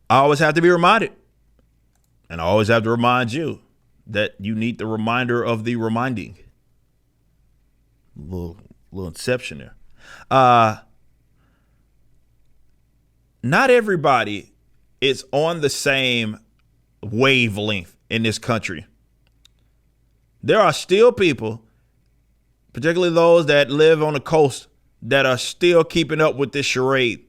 I always have to be reminded. And I always have to remind you that you need the reminder of the reminding. Little inception there. Not everybody is on the same wavelength in this country. There are still people, particularly those that live on the coast, that are still keeping up with this charade.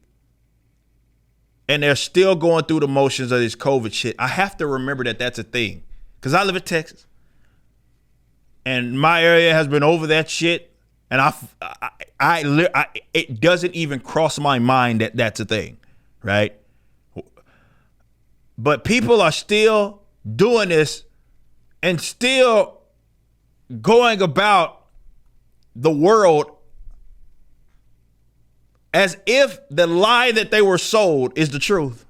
And they're still going through the motions of this COVID shit. I have to remember that that's a thing. Because I live in Texas. And my area has been over that shit. And it doesn't even cross my mind that that's a thing. Right? But people are still doing this and still going about the world as if the lie that they were sold is the truth.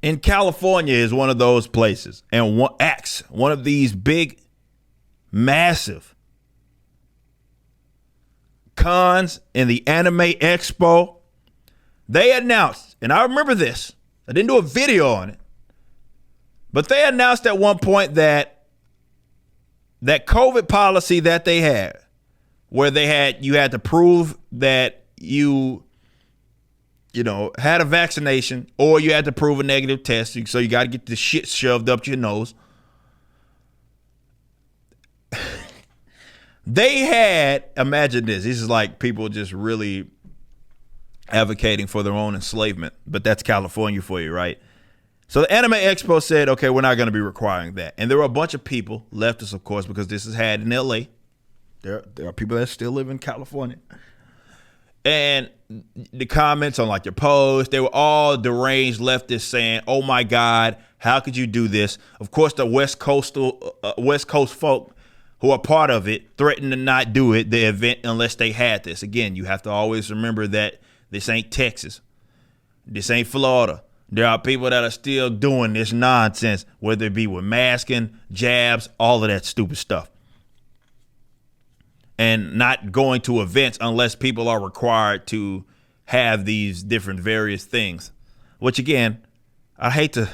In California is one of those places. And one of these big, massive cons in the Anime Expo, they announced, and I remember this, I didn't do a video on it, but they announced at one point that COVID policy that they had, where you had to prove that you had a vaccination, or you had to prove a negative test, so you got to get the shit shoved up your nose. They had, imagine this is like people just really advocating for their own enslavement, but that's California for you, right? So the Anime Expo said, okay, we're not going to be requiring that. And there were a bunch of people, leftists, of course, because this is had in LA. There are people that still live in California. And the comments on like your post, they were all deranged leftists saying, oh my God, how could you do this? Of course, the West Coast folk who are part of it threatened to not do it, the event, unless they had this. Again, you have to always remember that this ain't Texas. This ain't Florida. There are people that are still doing this nonsense, whether it be with masking, jabs, all of that stupid stuff. And not going to events unless people are required to have these different various things. Which again, I hate to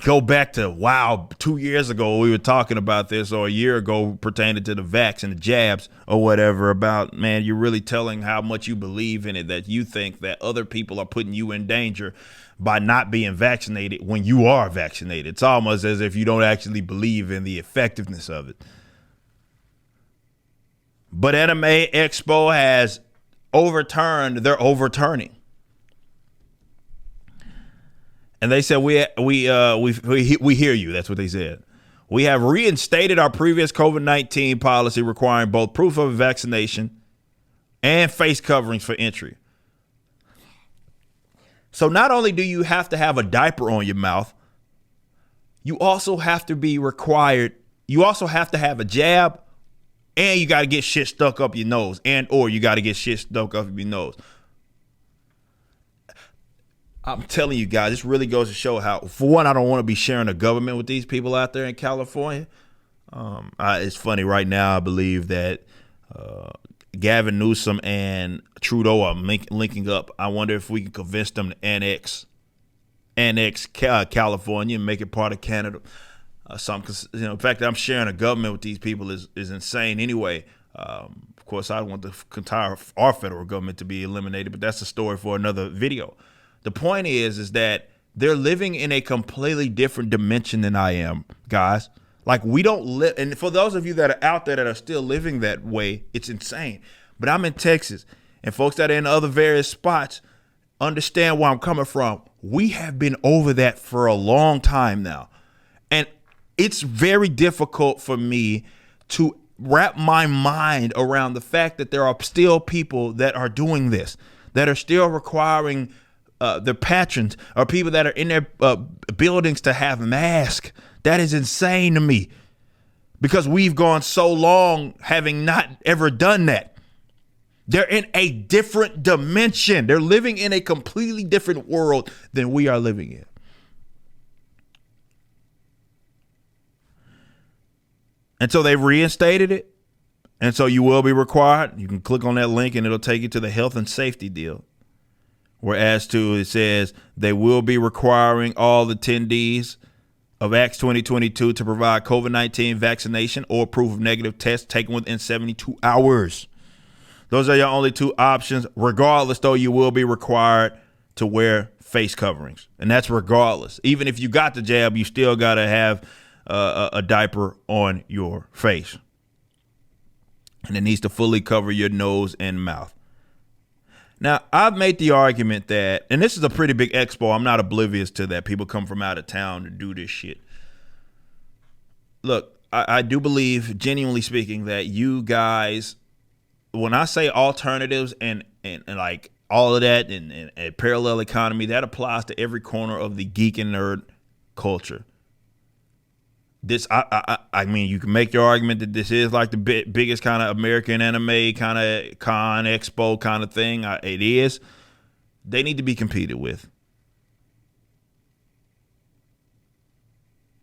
go back to, 2 years ago we were talking about this, or a year ago pertaining to the vax and the jabs or whatever, about, man, you're really telling how much you believe in it, that you think that other people are putting you in danger by not being vaccinated when you are vaccinated. It's almost as if you don't actually believe in the effectiveness of it. But Anime Expo has overturned their overturning. And they said, we hear you. That's what they said. We have reinstated our previous COVID-19 policy requiring both proof of vaccination and face coverings for entry. So not only do you have to have a diaper on your mouth, you also have to be required. You also have to have a jab, and you got to get shit stuck up your nose, or you got to get shit stuck up your nose. I'm telling you guys, this really goes to show how, for one, I don't want to be sharing a government with these people out there in California. It's funny right now. I believe that Gavin Newsom and Trudeau are linking up. I wonder if we can convince them to annex California and make it part of Canada. The fact that I'm sharing a government with these people is insane anyway. Of course, I want the entire our federal government to be eliminated, but that's a story for another video. The point is that they're living in a completely different dimension than I am, guys. Like, we don't live, and for those of you that are out there that are still living that way, it's insane. But I'm in Texas, and folks that are in other various spots understand where I'm coming from. We have been over that for a long time now. And it's very difficult for me to wrap my mind around the fact that there are still people that are doing this, that are still requiring their patrons or people that are in their buildings to have masks. That is insane to me, because we've gone so long having not ever done that. They're in a different dimension. They're living in a completely different world than we are living in. And so they've reinstated it. And so you will be required. You can click on that link and it'll take you to the health and safety deal, Whereas to it says they will be requiring all attendees of Acts 2022 to provide COVID-19 vaccination or proof of negative test taken within 72 hours. Those are your only two options. Regardless, though, you will be required to wear face coverings. And that's regardless. Even if you got the jab, you still got to have a diaper on your face. And it needs to fully cover your nose and mouth. Now, I've made the argument that, and this is a pretty big expo. I'm not oblivious to that. People come from out of town to do this shit. Look, I do believe, genuinely speaking, that you guys, when I say alternatives and like all of that and parallel economy, that applies to every corner of the geek and nerd culture. This, I mean, you can make your argument that this is like the biggest kind of American anime kind of con expo kind of thing. It is. They need to be competed with.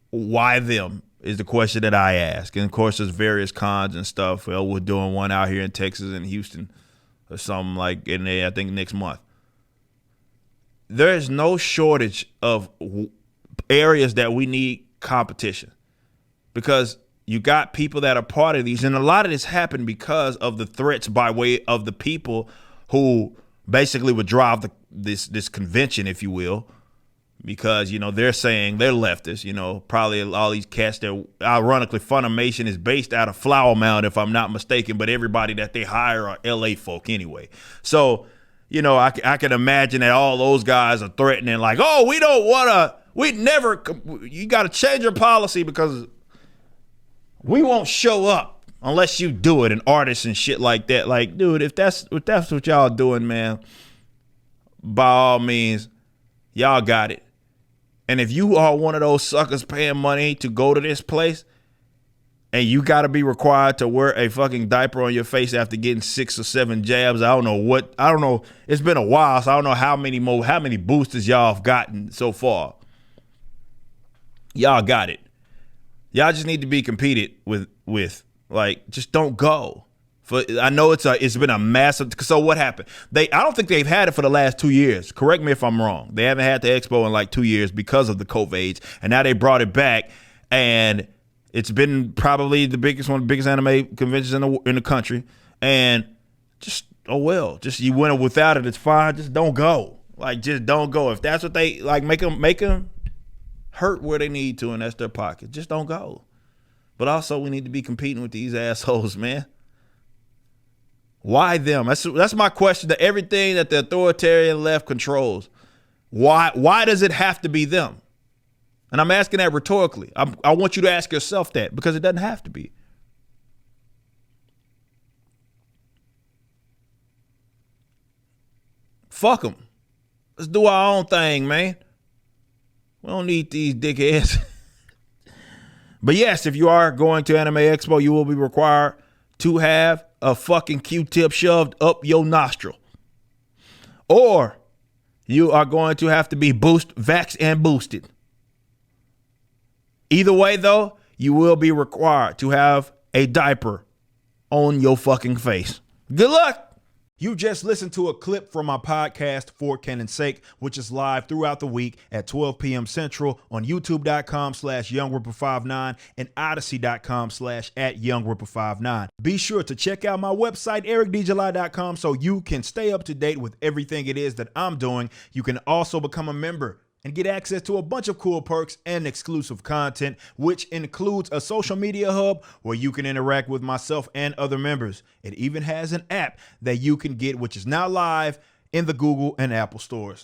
Why them is the question that I ask. And of course, there's various cons and stuff. Well, we're doing one out here in Texas and Houston or something like in there, I think next month. There is no shortage of areas that we need competition. Because you got people that are part of these, and a lot of this happened because of the threats by way of the people who basically would drive this convention, if you will, because, you know, they're saying they're leftists, you know, probably all these cats that, ironically, Funimation is based out of Flower Mound, if I'm not mistaken, but everybody that they hire are LA folk anyway. So, you know, I can imagine that all those guys are threatening like, oh, you got to change your policy because we won't show up unless you do it, and artists and shit like that. Like, dude, if that's what y'all doing, man, by all means, y'all got it. And if you are one of those suckers paying money to go to this place and you got to be required to wear a fucking diaper on your face after getting 6 or 7 jabs, I don't know. It's been a while, so I don't know how many boosters y'all have gotten so far. Y'all got it. Y'all just need to be competed with. Like, just don't go. I know it's been a massive. So what happened? I don't think they've had it for the last 2 years. Correct me if I'm wrong. They haven't had the expo in like 2 years because of the COVID, and now they brought it back, and it's been probably one of the biggest anime conventions in the country. And just you went without it. It's fine. Just don't go. Like, just don't go. If that's what they like, make them hurt where they need to, and that's their pocket. Just don't go. But also, we need to be competing with these assholes, man. Why them? That's my question to everything that the authoritarian left controls. Why does it have to be them? And I'm asking that rhetorically. I want you to ask yourself that, because it doesn't have to be. Fuck them. Let's do our own thing, man. We don't need these dickheads. But yes, if you are going to Anime Expo, you will be required to have a fucking Q-tip shoved up your nostril. Or you are going to have to be vaxxed and boosted. Either way, though, you will be required to have a diaper on your fucking face. Good luck. You just listened to a clip from my podcast, For Canon's Sake, which is live throughout the week at 12 p.m. Central on youtube.com/YoungRipper59 and odyssey.com/@YoungRipper59. Be sure to check out my website, ericdjuly.com, so you can stay up to date with everything it is that I'm doing. You can also become a member and get access to a bunch of cool perks and exclusive content, which includes a social media hub where you can interact with myself and other members. It even has an app that you can get, which is now live in the Google and Apple stores.